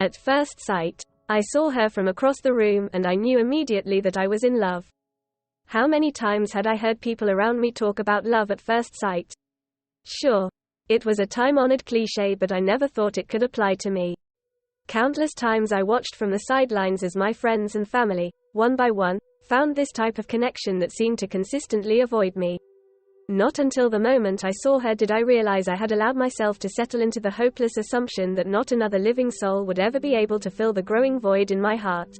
At first sight, I saw her from across the room and I knew immediately that I was in love. How many times had I heard people around me talk about love at first sight? Sure, it was a time-honored cliché, but I never thought it could apply to me. Countless times I watched from the sidelines as my friends and family, one by one, found this type of connection that seemed to consistently avoid me. Not until the moment I saw her did I realize I had allowed myself to settle into the hopeless assumption that not another living soul would ever be able to fill the growing void in my heart.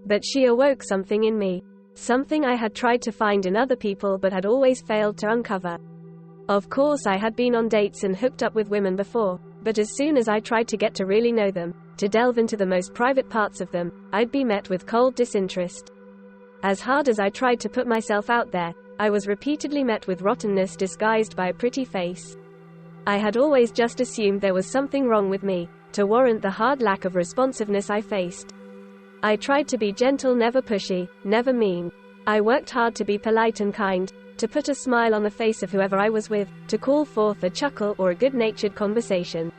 But she awoke something in me. Something I had tried to find in other people but had always failed to uncover. Of course, I had been on dates and hooked up with women before, but as soon as I tried to get to really know them, to delve into the most private parts of them, I'd be met with cold disinterest. As hard as I tried to put myself out there, I was repeatedly met with rottenness disguised by a pretty face. I had always just assumed there was something wrong with me, to warrant the hard lack of responsiveness I faced. I tried to be gentle, never pushy, never mean. I worked hard to be polite and kind, to put a smile on the face of whoever I was with, to call forth a chuckle or a good-natured conversation.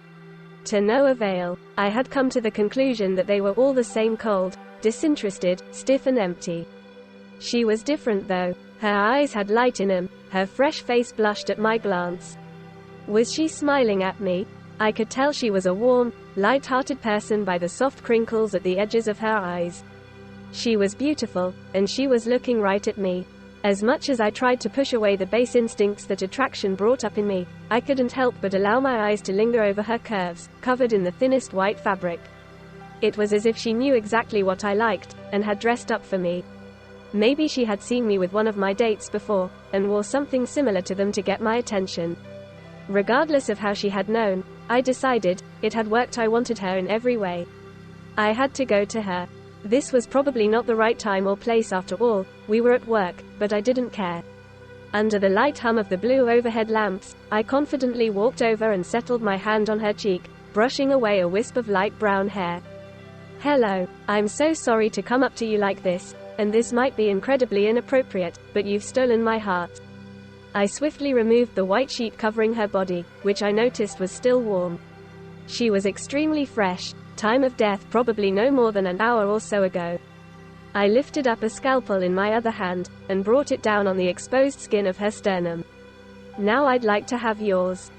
To no avail. I had come to the conclusion that they were all the same, cold, disinterested, stiff and empty. She was different though. Her eyes had light in them, her fresh face blushed at my glance. Was she smiling at me? I could tell she was a warm, light-hearted person by the soft crinkles at the edges of her eyes. She was beautiful, and she was looking right at me. As much as I tried to push away the base instincts that attraction brought up in me, I couldn't help but allow my eyes to linger over her curves, covered in the thinnest white fabric. It was as if she knew exactly what I liked, and had dressed up for me. Maybe she had seen me with one of my dates before, and wore something similar to them to get my attention. Regardless of how she had known, I decided, it had worked. I wanted her in every way. I had to go to her. This was probably not the right time or place after all, we were at work, but I didn't care. Under the light hum of the blue overhead lamps, I confidently walked over and settled my hand on her cheek, brushing away a wisp of light brown hair. Hello, I'm so sorry to come up to you like this, and this might be incredibly inappropriate, but you've stolen my heart. I swiftly removed the white sheet covering her body, which I noticed was still warm. She was extremely fresh, time of death probably no more than an hour or so ago. I lifted up a scalpel in my other hand, and brought it down on the exposed skin of her sternum. Now I'd like to have yours.